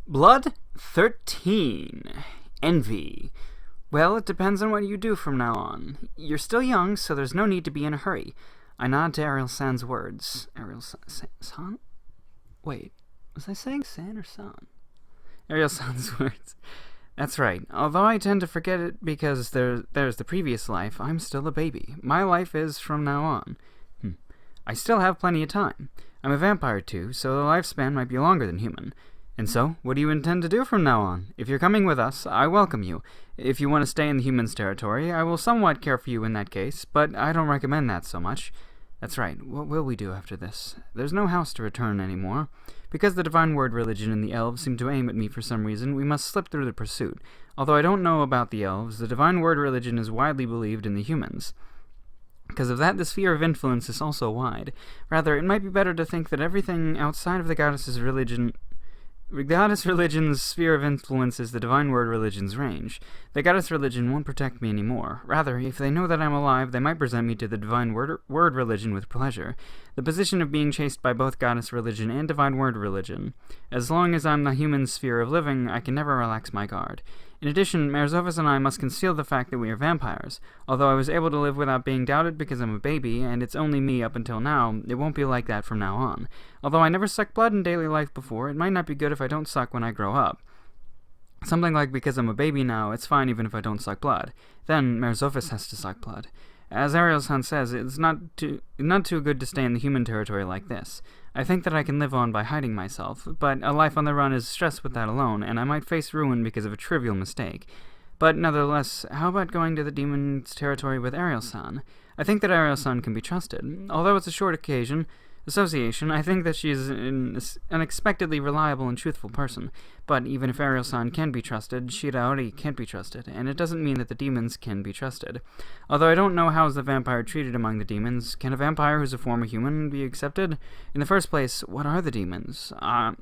Blood 13. Envy. Well, it depends on what you do from now on. You're still young, so there's no need to be in a hurry. I nod to Ariel-san's words. Ariel-san? Wait, was I saying san or san? Ariel-san's words. That's right. Although I tend to forget it because there's the previous life, I'm still a baby. My life is from now on. I still have plenty of time. I'm a vampire too, so the lifespan might be longer than human. And so, what do you intend to do from now on? If you're coming with us, I welcome you. If you want to stay in the humans' territory, I will somewhat care for you in that case, but I don't recommend that so much. That's right, what will we do after this? There's no house to return anymore. Because the Divine Word religion and the elves seem to aim at me for some reason, we must slip through the pursuit. Although I don't know about the elves, the Divine Word religion is widely believed in the humans. Because of that, the sphere of influence is also wide. Rather, it might be better to think that everything outside of the goddess's religion... The goddess religion's sphere of influence is the Divine Word religion's range. The goddess religion won't protect me anymore. Rather, if they know that I'm alive, they might present me to the Divine Word religion with pleasure. The position of being chased by both goddess religion and Divine Word religion. As long as I'm the human sphere of living, I can never relax my guard. In addition, Merzovas and I must conceal the fact that we are vampires. Although I was able to live without being doubted because I'm a baby, and it's only me up until now, it won't be like that from now on. Although I never sucked blood in daily life before, it might not be good if I don't suck when I grow up. Something like because I'm a baby now, it's fine even if I don't suck blood. Then, Merzovas has to suck blood. As Ariel-san says, it's not too good to stay in the human territory like this. I think that I can live on by hiding myself, but a life on the run is stress with that alone, and I might face ruin because of a trivial mistake. But nevertheless, how about going to the demon's territory with Ariel-san? I think that Ariel-san can be trusted. Although it's a short association, I think that she is an unexpectedly reliable and truthful person. But even if Ariel-san can be trusted, Shiraori can't be trusted, and it doesn't mean that the demons can be trusted. Although I don't know how is the vampire treated among the demons, can a vampire who's a former human be accepted? In the first place, what are the demons? I'm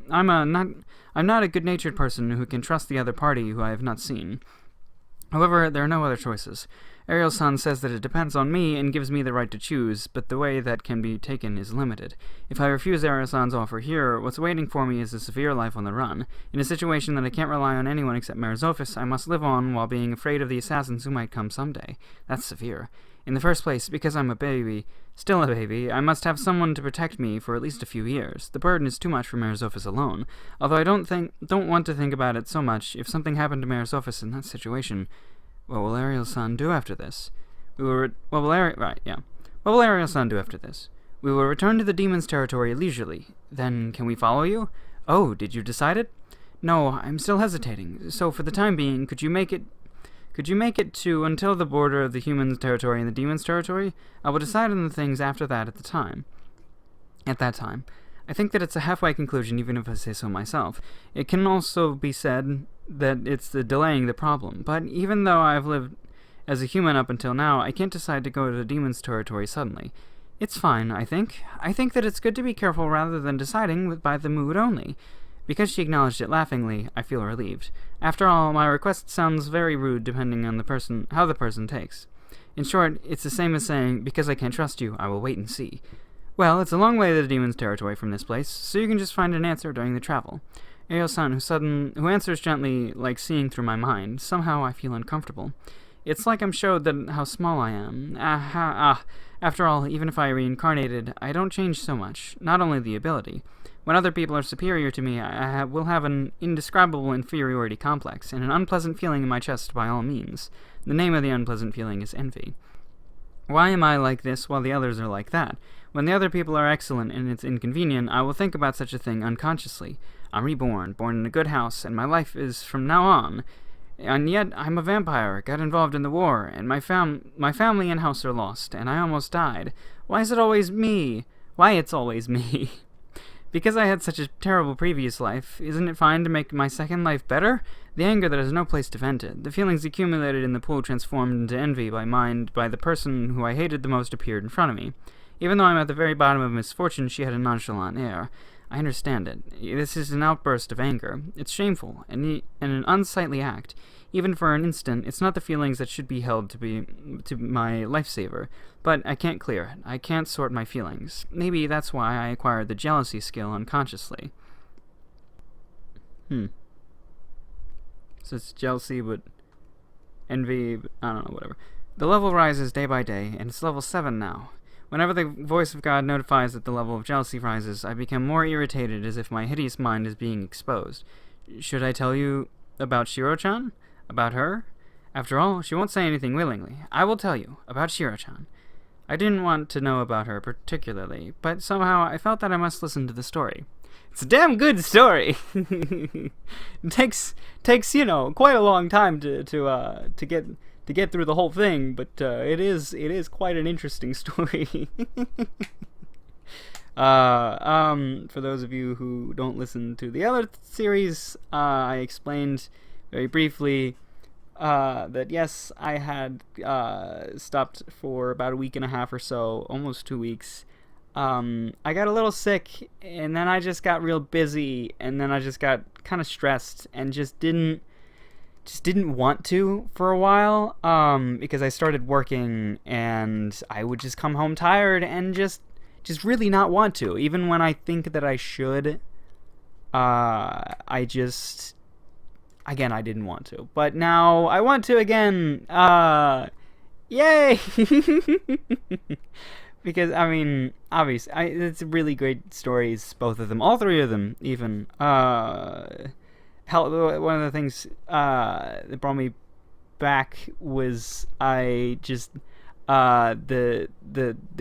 not a good-natured person who can trust the other party who I have not seen. However, there are no other choices. Ariel-san says that it depends on me and gives me the right to choose, but the way that can be taken is limited. If I refuse Ariel-san's offer here, what's waiting for me is a severe life on the run. In a situation that I can't rely on anyone except Merzovas, I must live on while being afraid of the assassins who might come someday. That's severe. In the first place, because I'm still a baby, I must have someone to protect me for at least a few years. The burden is too much for Merzovas alone. Although I don't want to think about it so much, if something happened to Merzovas in that situation... What will Ariel-san do after this? What will Ariel-san do after this? We will return to the demon's territory leisurely. Then, can we follow you? Oh, did you decide it? No, I'm still hesitating. So, for the time being, could you make it to until the border of the human's territory and the demon's territory? I will decide on the things after that at that time. I think that it's a halfway conclusion, even if I say so myself. It can also be said that it's the delaying the problem, but even though I've lived as a human up until now, I can't decide to go to the demon's territory suddenly. It's fine, I think. I think that it's good to be careful rather than deciding by the mood only. Because she acknowledged it laughingly, I feel relieved. After all, my request sounds very rude depending on how the person takes. In short, it's the same as saying, because I can't trust you, I will wait and see. Well, it's a long way to the demon's territory from this place, so you can just find an answer during the travel. Ariel-san, who answers gently, like seeing through my mind, somehow I feel uncomfortable. It's like I'm showed that how small I am. After all, even if I reincarnated, I don't change so much, not only the ability. When other people are superior to me, I will have an indescribable inferiority complex, and an unpleasant feeling in my chest by all means. The name of the unpleasant feeling is envy. Why am I like this while the others are like that? When the other people are excellent and it's inconvenient, I will think about such a thing unconsciously. I'm reborn, born in a good house, and my life is from now on. And yet, I'm a vampire, got involved in the war, and my family and house are lost, and I almost died. Why is it always me? Why it's always me? Because I had such a terrible previous life, isn't it fine to make my second life better? The anger that has no place to vent it, the feelings accumulated in the pool transformed into envy by the person who I hated the most appeared in front of me. Even though I'm at the very bottom of misfortune, she had a nonchalant air. I understand it. This is an outburst of anger. It's shameful, and an unsightly act. Even for an instant, it's not the feelings that should be held to my lifesaver. But I can't clear it. I can't sort my feelings. Maybe that's why I acquired the jealousy skill unconsciously. So it's jealousy, but envy, but I don't know, whatever. The level rises day by day, and it's level 7 now. Whenever the voice of God notifies that the level of jealousy rises, I become more irritated, as if my hideous mind is being exposed. Should I tell you about Shiro-chan? About her? After all, she won't say anything willingly. I will tell you about Shiro-chan. I didn't want to know about her particularly, but somehow I felt that I must listen to the story. It's a damn good story. It takes quite a long time to get through the whole thing, but it is quite an interesting story. For those of you who don't listen to the other series, I explained very briefly that yes, I had stopped for about a week and a half or so, almost 2 weeks. I got a little sick, and then I just got real busy, and then I just got kind of stressed, and just didn't want to for a while, because I started working, and I would just come home tired, and just really not want to, even when I think that I should. I didn't want to, but now I want to again. Yay! Because, I mean, obviously, it's really great stories, both of them, all three of them, even. One of the things that brought me back was the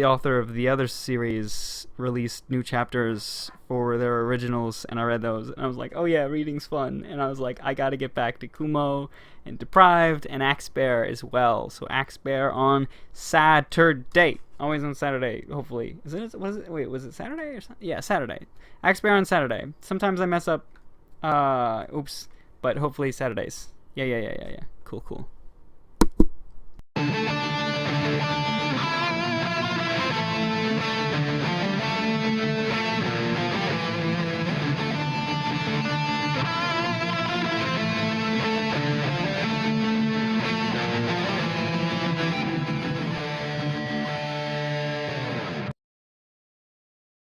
author of the other series released new chapters for their originals, and I read those, and I was like, oh yeah, reading's fun, and I was like, I gotta get back to Kumo and Deprived and Axe Bear as well. So Axe Bear on Saturday, always on Saturday, hopefully. Was it Saturday or something? Yeah, Saturday. Axe Bear on Saturday. Sometimes I mess up, oops, but hopefully Saturdays. Yeah. Cool.